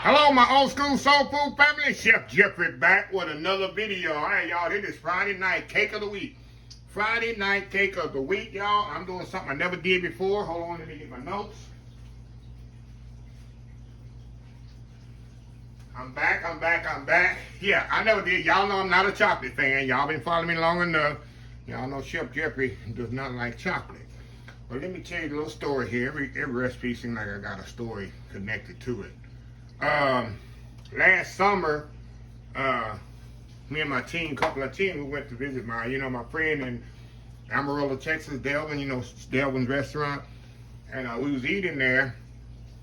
Hello, my old school soul food family. Chef Jeffrey back with another video. All right, y'all, it is Friday night cake of the week. Friday night cake of the week, y'all. I'm doing something I never did before. Hold on, let me get my notes. I'm back. Yeah, I never did. Y'all know I'm not a chocolate fan. Y'all been following me long enough. Y'all know Chef Jeffrey does not like chocolate. But let me tell you a little story here. Every recipe seems like I got a story connected to it. Last summer, me and my team, couple of teams, we went to visit my friend in Amarillo, Texas, Delvin, Delvin's restaurant. And we was eating there.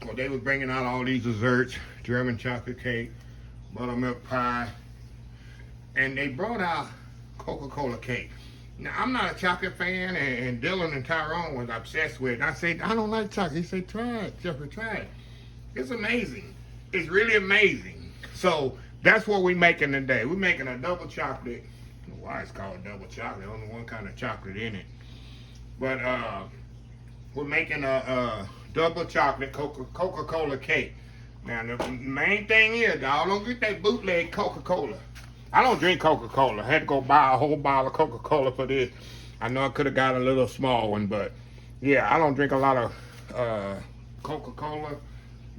Well, they was bringing out all these desserts, German chocolate cake, buttermilk pie, and they brought out Coca Cola cake. Now, I'm not a chocolate fan, and Dylan and Tyrone was obsessed with it. I said, I don't like chocolate. He said, try it, Jeffrey, try it. It's amazing. It's really amazing. So that's what we're making today. We're making a double chocolate. I don't know why it's called double chocolate. Only one kind of chocolate in it. But we're making a double chocolate Coca Cola cake. Now the main thing is, y'all don't get that bootleg Coca Cola. I don't drink Coca Cola. I had to go buy a whole bottle of Coca Cola for this. I know I could have got a little small one, but yeah, I don't drink a lot of Coca Cola.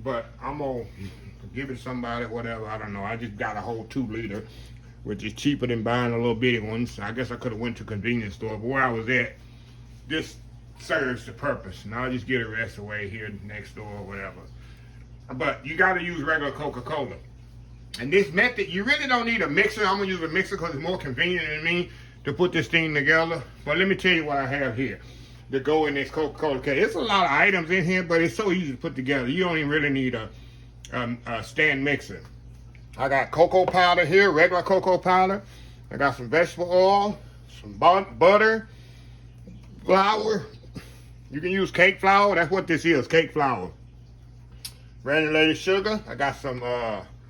But I'm gonna give it to somebody, whatever, I don't know. I just got a whole 2 liter, which is cheaper than buying a little bitty one. So I guess I could have went to a convenience store, but where I was at, this serves the purpose. And I'll just get the rest away here next door or whatever. But you gotta use regular Coca-Cola. And this method, you really don't need a mixer. I'm gonna use a mixer because it's more convenient than me to put this thing together. But let me tell you what I have here to go in this Coca-Cola cake. It's a lot of items in here, but it's so easy to put together. You don't even really need a stand mixer. I got cocoa powder here, regular cocoa powder. I got some vegetable oil, some butter, flour. You can use cake flour. That's what this is, cake flour. Granulated sugar. I got some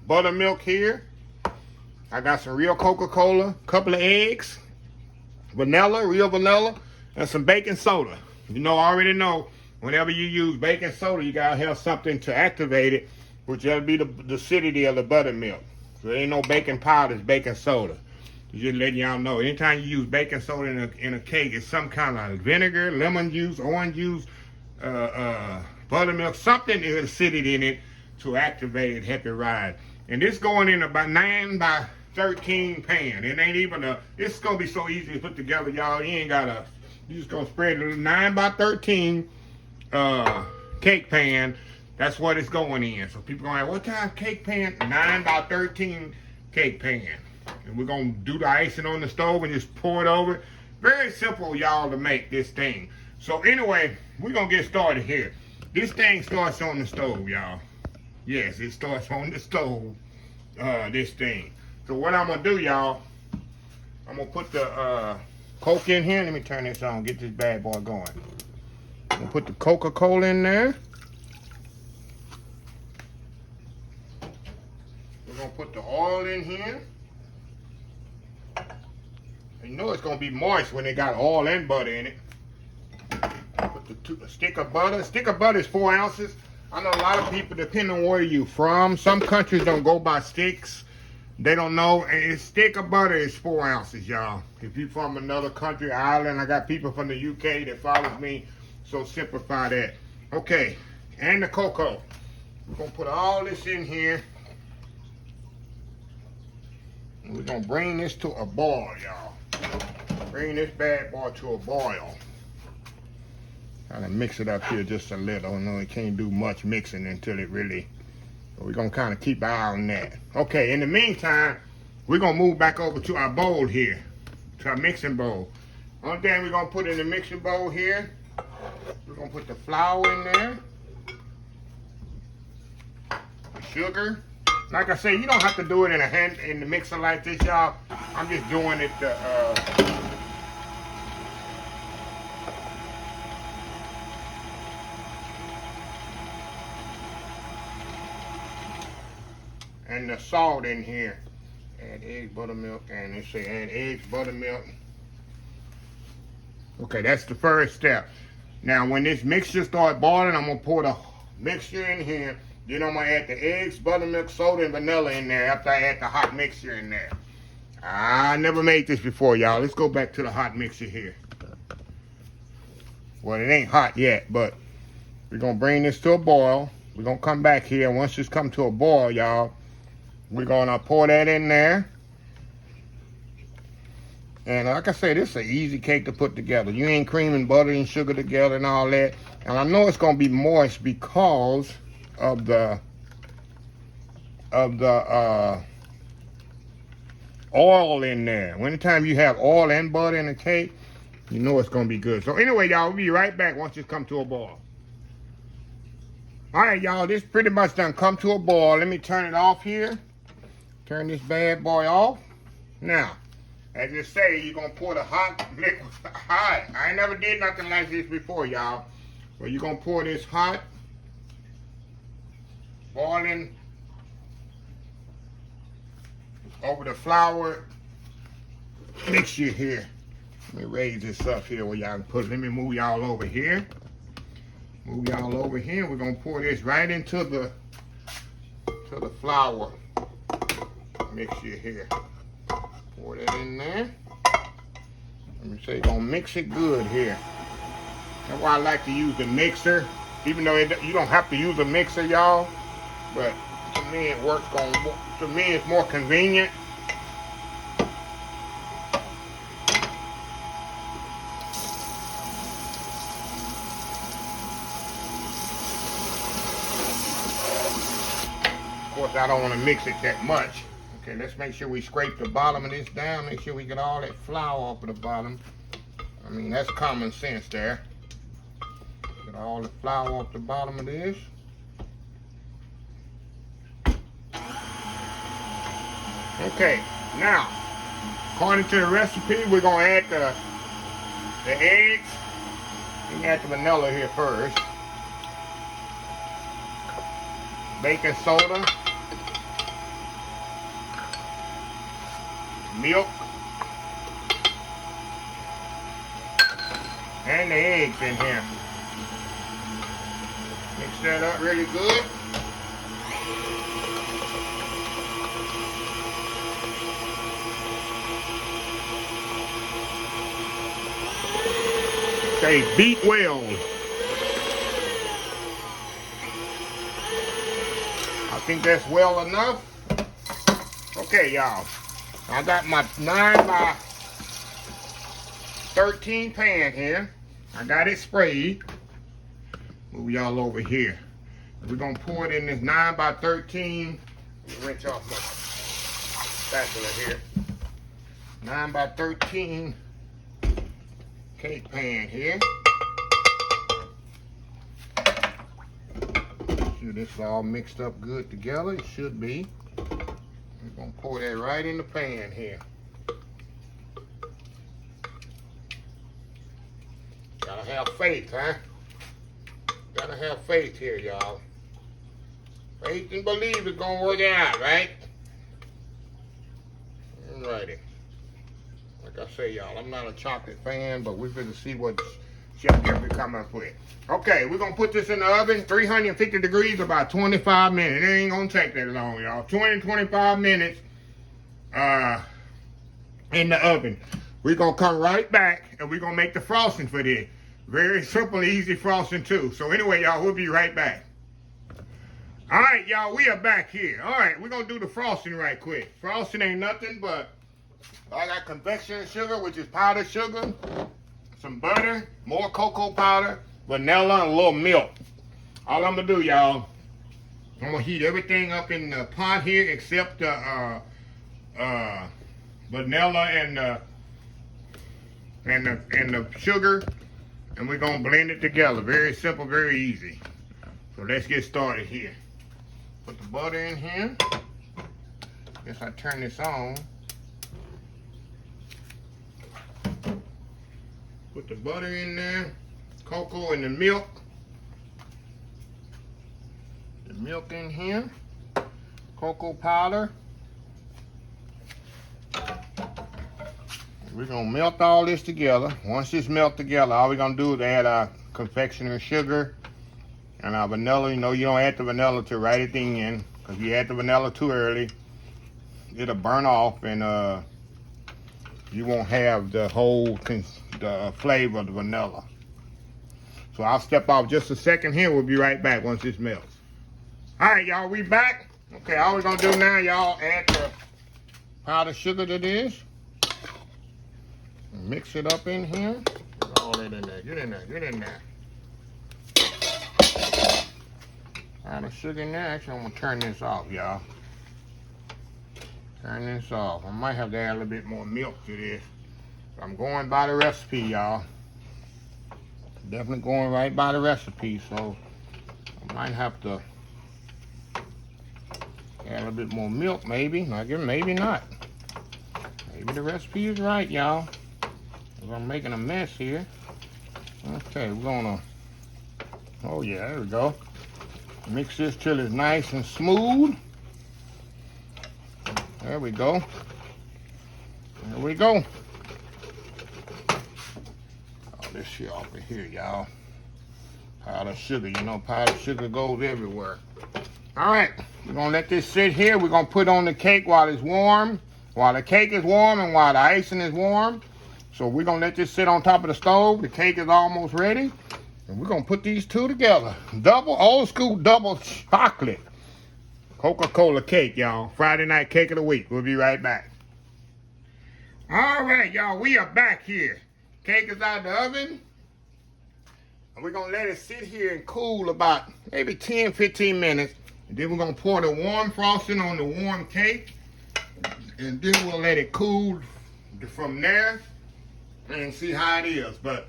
buttermilk here. I got some real Coca-Cola, couple of eggs, vanilla, real vanilla, and some baking soda. I already know, whenever you use baking soda, you gotta have something to activate it, which will be the acidity of the buttermilk. So there ain't no baking powder, it's baking soda. Just letting y'all know, anytime you use baking soda in a cake, it's some kind of vinegar, lemon juice, orange juice, buttermilk, something with acidity in it to activate it, help it rise. And this going in about 9 by 13 pan. It ain't even it's gonna be so easy to put together, y'all. You just gonna spread a 9 by 13 cake pan. That's what it's going in. So people gonna ask, what kind of cake pan? 9 by 13 cake pan. And we're gonna do the icing on the stove and just pour it over. Very simple, y'all, to make this thing. So anyway, we're gonna get started here. This thing starts on the stove, y'all. Yes, it starts on the stove, this thing. So what I'm gonna do, y'all, I'm gonna put the Coke in here. Let me turn this on, get this bad boy going. I'm gonna put the Coca-Cola in there. We're gonna put the oil in here. You know it's gonna be moist when it got oil and butter in it. Put a stick of butter. A stick of butter is 4 ounces. I know a lot of people, depending on where you from, some countries don't go by sticks. They don't know. And a stick of butter is 4 ounces, y'all. If you're from another country, Ireland, I got people from the UK that follows me, so simplify that. Okay, and the cocoa. We're gonna put all this in here. And we're gonna bring this to a boil, y'all. Bring this bad boy to a boil. Kind of mix it up here just a little. I know it can't do much mixing until it really, so we're gonna kind of keep an eye on that. Okay, in the meantime, we're gonna move back over to our bowl here, to our mixing bowl. One thing we're gonna put in the mixing bowl here, we're gonna put the flour in there, the sugar. Like I say, you don't have to do it in the mixer like this, y'all. I'm just doing it and the salt in here. Add eggs, buttermilk, and they say add eggs, buttermilk. Okay, that's the first step. Now, when this mixture starts boiling, I'm gonna pour the mixture in here. Then I'm gonna add the eggs, buttermilk, soda, and vanilla in there after I add the hot mixture in there. I never made this before, y'all. Let's go back to the hot mixture here. Well, it ain't hot yet, but we're gonna bring this to a boil. We're gonna come back here. Once this come to a boil, y'all, we're gonna pour that in there. And like I said, this is an easy cake to put together. You ain't creaming butter and sugar together and all that. And I know it's gonna be moist because of the oil in there. Anytime you have oil and butter in a cake, you know it's gonna be good. So anyway, y'all, we'll be right back once this come to a boil. All right, y'all, this pretty much done come to a boil. Let me turn it off here. Turn this bad boy off. Now, as you say, you're gonna pour the hot liquid. Hot. I ain't never did nothing like this before, y'all. So you're gonna pour this hot, boiling over the flour mixture here. Let me raise this up here where y'all can put it. Let me move y'all over here. Move y'all over here. We're gonna pour this right into the flour mixture here. Pour that in there. Let me say, gonna mix it good here. That's why I like to use the mixer, even though you don't have to use a mixer, y'all. But to me, it works. To me, it's more convenient. Of course, I don't want to mix it that much. Okay, let's make sure we scrape the bottom of this down. Make sure we get all that flour off of the bottom. I mean, that's common sense there. Get all the flour off the bottom of this. Okay, now, according to the recipe, we're gonna add the eggs. Let me add the vanilla here first. Baking soda. Milk. And the eggs in here. Mix that up really good. Okay, beat well. I think that's well enough. Okay, y'all. I got my 9 by 13 pan here. I got it sprayed. Move y'all over here. We're gonna pour it in this 9 by 13. Rinse off my spatula here. 9 by 13 cake pan here. Sure this is all mixed up good together. It should be. We're gonna pour that right in the pan here. Gotta have faith, huh? Gotta have faith here, y'all. Faith and believe it's gonna work out, right? Alrighty. Like I say, y'all, I'm not a chocolate fan, but we're gonna see what Chef Jeffrey come up with. Okay, we're gonna put this in the oven, 350 degrees, about 25 minutes. It ain't gonna take that long, y'all. 20-25 minutes in the oven. We're gonna come right back and we're gonna make the frosting for this. Very simple, easy frosting too. So anyway, y'all, we'll be right back. All right, y'all, we are back here. All right, we're gonna do the frosting right quick. Frosting ain't nothing but I got confectioner sugar, which is powdered sugar, some butter, more cocoa powder, vanilla, and a little milk. All I'm gonna do, y'all, I'm gonna heat everything up in the pot here except the vanilla and the sugar, and we're gonna blend it together. Very simple, very easy. So let's get started here. Put the butter in here. Guess I turn this on. Put the butter in there, cocoa and the milk. The milk in here, cocoa powder. We're gonna melt all this together. Once this melt together, all we're gonna do is add our confectioner sugar And our vanilla, you know, you don't add the vanilla till right at the end. Because if you add the vanilla too early, it'll burn off and you won't have the whole the flavor of the vanilla. So I'll step off just a second here. We'll be right back once this melts. All right, y'all, we back. Okay, all we're gonna do now, y'all, add the powdered sugar to this. Mix it up in here. Get all that in there. Get in there. Get in there. Powdered sugar in there. Actually, I'm gonna turn this off, y'all. Turn this off. I might have to add a little bit more milk to this. I'm going by the recipe, y'all. Definitely going right by the recipe, so I might have to add a little bit more milk, maybe. Maybe not. Maybe the recipe is right, y'all. I'm making a mess here. Okay, we're gonna, oh yeah, there we go. Mix this till it's nice and smooth. There we go. There we go. Oh, this shit off of here, y'all. Powdered sugar, you know, powdered sugar goes everywhere. All right, we're gonna let this sit here. We're gonna put on the cake while it's warm, while the cake is warm and while the icing is warm. So we're gonna let this sit on top of the stove. The cake is almost ready. And we're gonna put these two together. Old school double chocolate Coca Cola cake, y'all. Friday night cake of the week. We'll be right back. All right, y'all, we are back here. Cake is out of the oven. And we're gonna let it sit here and cool about maybe 10, 15 minutes. And then we're gonna pour the warm frosting on the warm cake. And then we'll let it cool from there and see how it is. But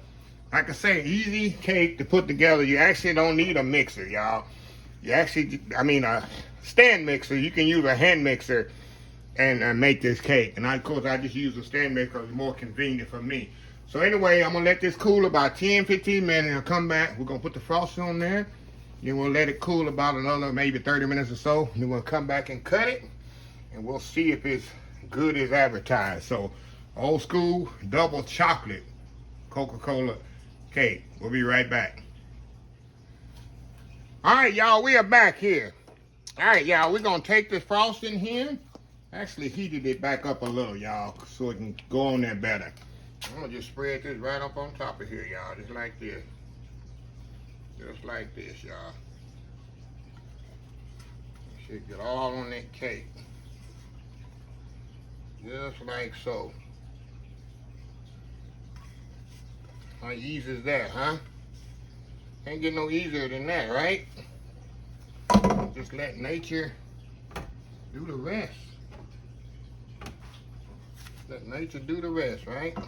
like I say, easy cake to put together. You actually don't need a mixer, y'all. You actually, a stand mixer. You can use a hand mixer and make this cake. And of course, I just use a stand mixer because it's more convenient for me. So anyway, I'm gonna let this cool about 10, 15 minutes. I'll come back. We're gonna put the frosting on there. Then we'll let it cool about another maybe 30 minutes or so. Then we'll come back and cut it. And we'll see if it's good as advertised. So, old school double chocolate Coca Cola cake. We'll be right back. All right, y'all, we are back here. All right, y'all, we're gonna take this frosting here. Actually heated it back up a little, y'all, so it can go on there better. I'm gonna just spread this right up on top of here, y'all, just like this. Just like this, y'all. Should get all on that cake. Just like so. How easy is that, huh? Can't get no easier than that, right? Just let nature do the rest. Let nature do the rest, right? A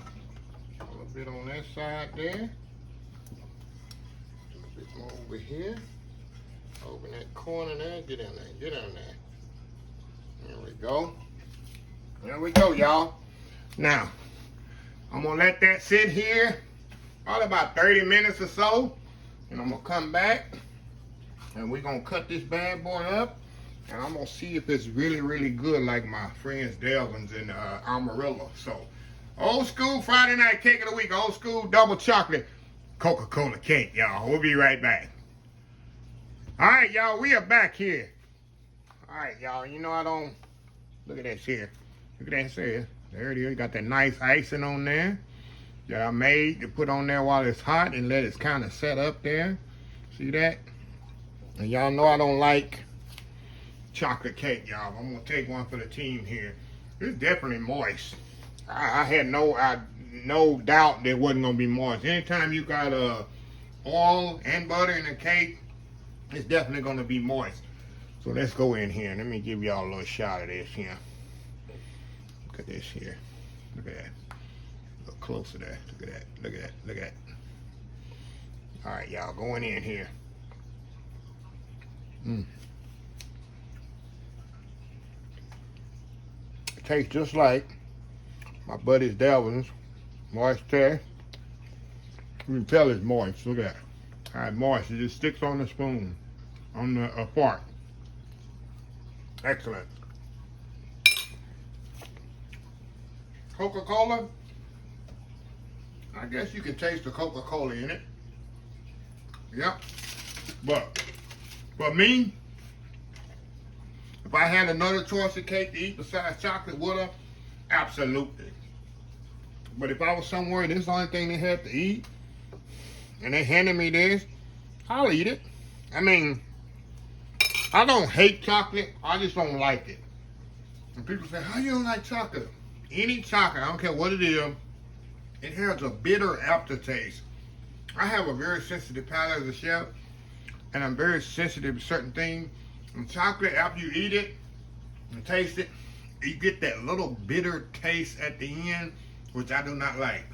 little bit on that side there. A little bit more over here. Open that corner there. Get in there. Get in there. There we go. There we go, y'all. Now, I'm gonna let that sit here probably about 30 minutes or so. And I'm gonna come back and we're gonna cut this bad boy up. And I'm gonna see if it's really, really good like my friends Delvin's and Amarillo. So, old school Friday night cake of the week. Old school double chocolate Coca Cola cake, y'all. We'll be right back. All right, y'all, we are back here. All right, y'all, you know I don't, look at this here. Look at that here. There it is. You got that nice icing on there that I made to put on there while it's hot and let it kind of set up there. See that? And y'all know I don't like chocolate cake, y'all. I'm gonna take one for the team here. It's definitely moist. I had no doubt that it wasn't gonna be moist. Anytime you got oil and butter in a cake, it's definitely gonna be moist. So let's go in here. Let me give y'all a little shot of this here. Look at this here. Look at that. A little closer there. Look at that. Look at that. Look at that. All right, y'all, going in here. It tastes just like my buddy's Delvin's moisture. You can tell it's moist. Look at that. All right, moist. It just sticks on the spoon, on the fork. Excellent. Coca-Cola. I guess you can taste the Coca-Cola in it. Yep. But for me, if I had another choice of cake to eat besides chocolate, would I? Absolutely. But if I was somewhere and this is the only thing they had to eat, and they handed me this, I'll eat it. I mean, I don't hate chocolate, I just don't like it. And people say, how you don't like chocolate? Any chocolate, I don't care what it is, it has a bitter aftertaste. I have a very sensitive palate as a chef, and I'm very sensitive to certain things. And chocolate, after you eat it and taste it, you get that little bitter taste at the end, which I do not like.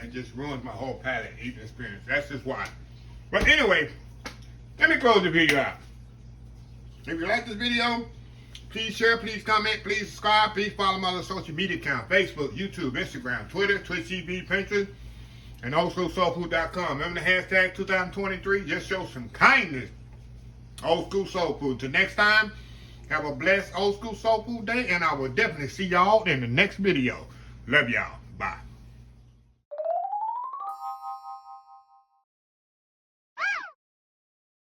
It just ruins my whole palate eating experience. That's just why. But anyway, let me close the video out. If you like this video, please share, please comment, please subscribe, please follow my other social media account, Facebook, YouTube, Instagram, Twitter, Twitch TV, Pinterest, and also soulfood.com. Remember the hashtag 2023? Just show some kindness. Old School Soul Food. Till next time, have a blessed Old School Soul Food day, and I will definitely see y'all in the next video. Love y'all. Bye.